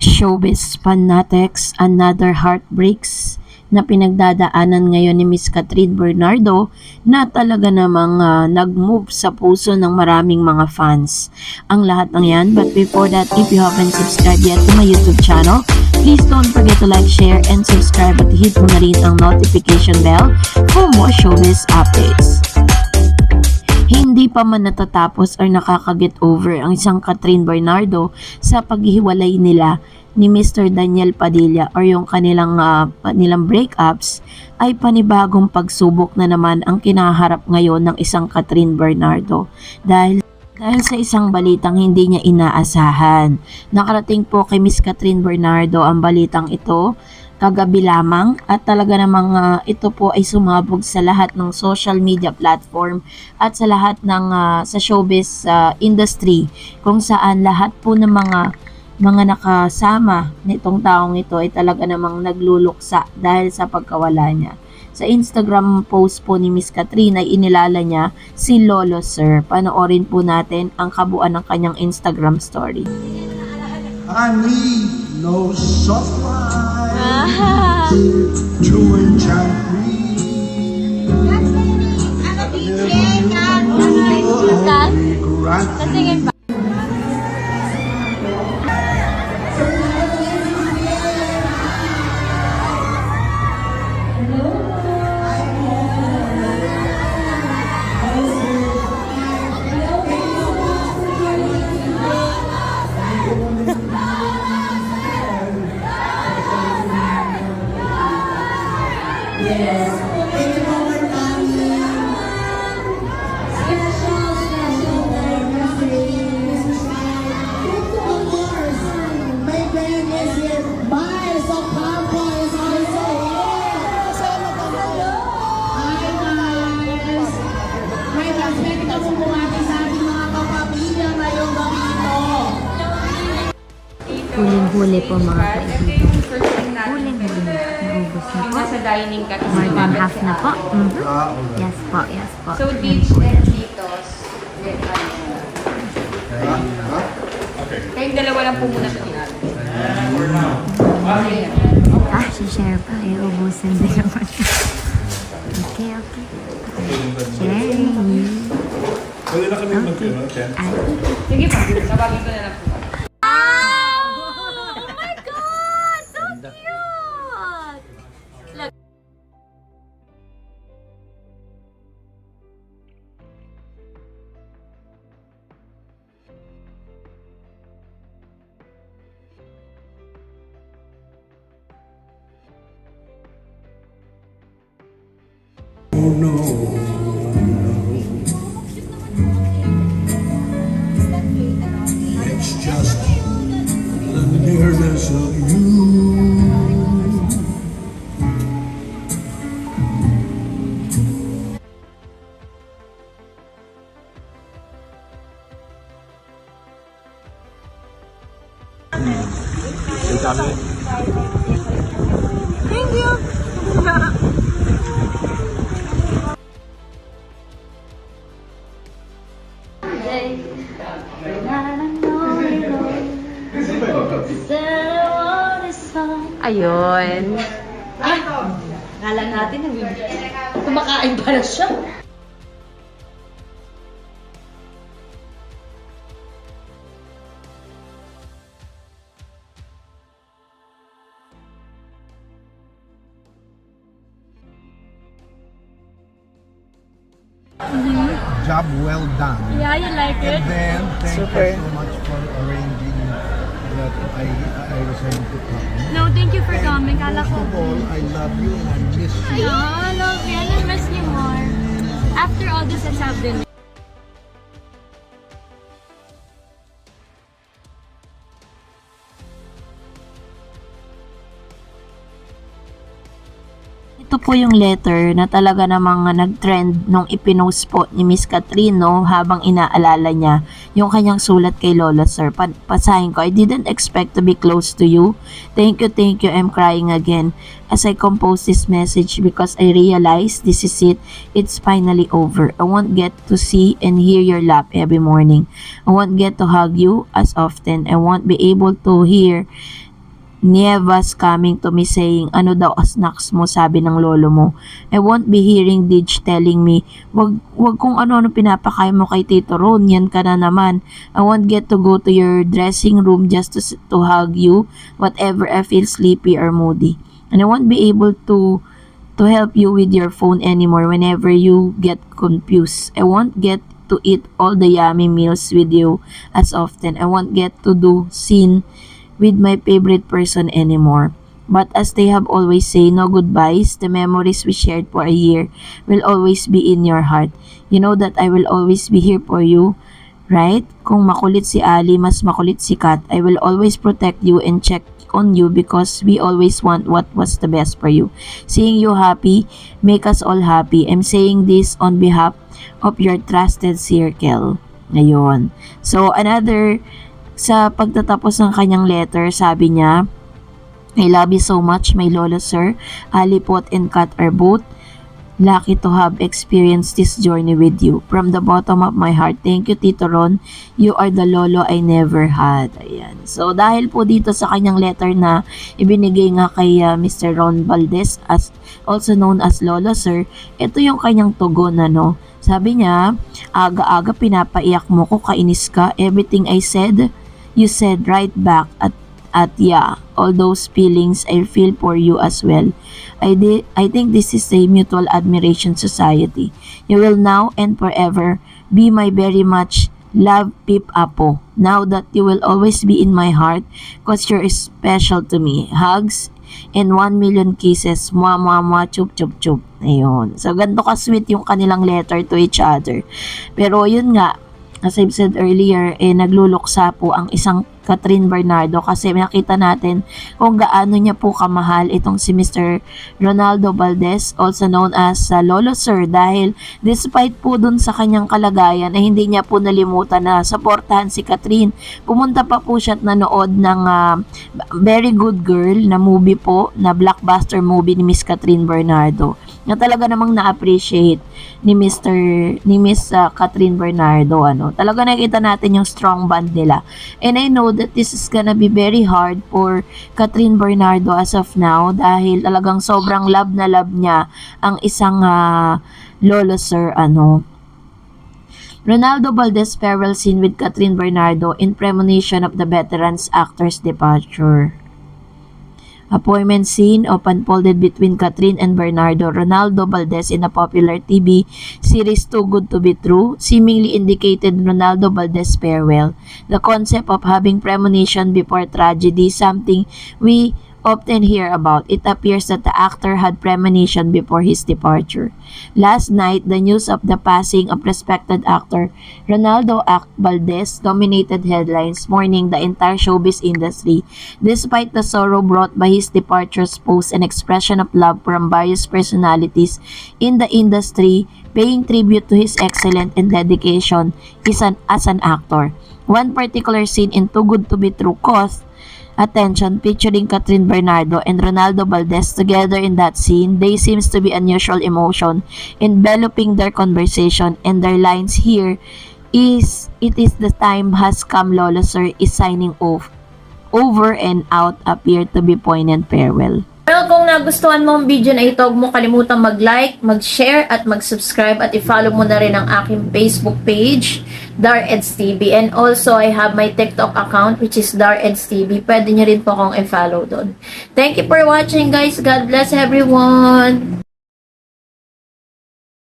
Showbiz fanatics, another heartbreaks na pinagdadaanan ngayon ni Miss Catherine Bernardo na talaga namang nag-move sa puso ng maraming mga fans. Ang lahat ng yan, but before that, if you haven't subscribed yet to my YouTube channel, please don't forget to like, share, and subscribe at hit mo na rin ang notification bell for more showbiz updates. Hindi pa man natatapos or nakakaget over ang isang Catherine Bernardo sa paghihiwalay nila ni Mr. Daniel Padilla or yung kanilang breakups, ay panibagong pagsubok na naman ang kinaharap ngayon ng isang Catherine Bernardo dahil sa isang balitang hindi niya inaasahan. Nakarating po kay Miss Catherine Bernardo ang balitang ito kagabi lamang at talaga namang ito po ay sumabog sa lahat ng social media platform at sa lahat ng sa showbiz industry, kung saan lahat po ng mga nakasama nitong taong ito ay talaga namang nagluluksa dahil sa pagkawala niya. Sa Instagram post po ni Miss Catherine ay inilala niya si Lolo Sir. Panoorin po natin ang kabuuan ng kanyang Instagram story. I need no soft life to enchant me. Nasingin pa. Yes. Thank you for coming. Special birthday, Mrs. Of course, my friend is here. Bye, so Papa is also here. Hi, guys. Hi, guys. Pwede ka mong bumati sa ating mga kapamilya ngayong gabi ito. Huling-huli po mga kaibigan. Huling-huli. Naubos na po. Nasa dining ka. More than half na po. Yes po, yes po. So, beach and Titos. Kayong dalawa lang po muna sa tinalo. Si-share pa. Ubusin din naman. Okay. Sharing. Pwede na kami mag-film, Ken? Sige pa, sabagin ko na lang po. Oh no, it's just the nearness of you. Ayun. Kala natin, kumakain pala siya. Job well done. Yeah, you like And then, thank Super. you so much for arranging that I was able to come. No, thank you for coming. Kala ko. First of all, I love you and I miss you. I love you. And I miss you more. After all this has happened. Ito po yung letter na talaga namang nag-trend nung ipinost po ni Miss Catherine, no, habang inaalala niya yung kanyang sulat kay Lola Sir. Pasahin ko, I didn't expect to be close to you. Thank you, I'm crying again as I compose this message because I realize this is it. It's finally over. I won't get to see and hear your laugh every morning. I won't get to hug you as often. I won't be able to hear Nievas coming to me saying, ano daw snacks mo, sabi ng lolo mo. I won't be hearing Dij telling me, wag kung ano-ano pinapakain mo kay Tito Ron, yan ka na naman. I won't get to go to your dressing room just to hug you, whatever I feel sleepy or moody. And I won't be able to help you with your phone anymore whenever you get confused. I won't get to eat all the yummy meals with you as often. I won't get to do scene with my favorite person anymore. But as they have always say, no goodbyes, the memories we shared for a year will always be in your heart. You know that I will always be here for you, right? Kung makulit si Ali, mas makulit si Kat, I will always protect you and check on you because we always want what was the best for you. Seeing you happy, make us all happy. I'm saying this on behalf of your trusted circle. Ayun. So, sa pagtatapos ng kanyang letter, sabi niya, I love you so much, my lolo sir. Ali, Pot, and Kat are both lucky to have experienced this journey with you. From the bottom of my heart, thank you, Tito Ron. You are the lolo I never had. Ayan. So, dahil po dito sa kanyang letter na ibinigay nga kay Mr. Ron Valdez, also known as Lolo Sir, ito yung kanyang tugon, ano. Sabi niya, aga-aga pinapaiyak mo ko, kainis ka. Everything I said, you said right back at yeah, all those feelings I feel for you as well. I think this is a mutual admiration society. You will now and forever be my very much loved Pip Apo. Now that you will always be in my heart because you're special to me. Hugs and 1 million kisses. Mwah, mwah, mwah, chup, chup, chup. Ayun. So, ganito ka-sweet yung kanilang letter to each other. Pero, yun nga, as I've said earlier, nagluluksa po ang isang Catherine Bernardo kasi nakita natin kung gaano niya po kamahal itong si Mr. Ronaldo Valdez, also known as Lolo Sir, dahil despite po dun sa kanyang kalagayan ay hindi niya po nalimutan na supportahan si Catherine. Pumunta pa po siya at nanood ng Very Good Girl na movie po, na blockbuster movie ni Miss Catherine Bernardo, na talaga namang na-appreciate ni Miss Catherine Bernardo, ano. Talaga nakita natin yung strong bond nila. And I know that this is gonna be very hard for Catherine Bernardo as of now dahil talagang sobrang love na love niya ang isang Lolo Sir, ano. Ronaldo Valdez farewell scene with Catherine Bernardo in premonition of the veteran's actor's departure. Appointment scene of unfolded between Catherine and Bernardo Ronaldo Valdez in a popular TV series Too Good to Be True seemingly indicated Ronaldo Valdez farewell. The concept of having premonition before tragedy, something we often hear about. It appears that the actor had premonition before his departure. Last night, the news of the passing of respected actor Ronaldo Valdez dominated headlines, mourning the entire showbiz industry. Despite the sorrow brought by his departure, posts an expression of love from various personalities in the industry, paying tribute to his excellence and dedication as an actor. One particular scene in Too Good to Be True caused attention, featuring Catherine Bernardo and Ronaldo Valdez together in that scene. There seems to be unusual emotion enveloping their conversation, and their lines here is, "It is the time has come, Lolo Sir is signing off." Over and out appear to be poignant farewell. Well, kung nagustuhan mo ang video na ito, huwag mo kalimutang mag-like, mag-share, at mag-subscribe, at i-follow mo na rin ang aking Facebook page, Dareds TV. And also, I have my TikTok account, which is Dareds TV. Pwede nyo rin po akong i-follow doon. Thank you for watching, guys. God bless everyone!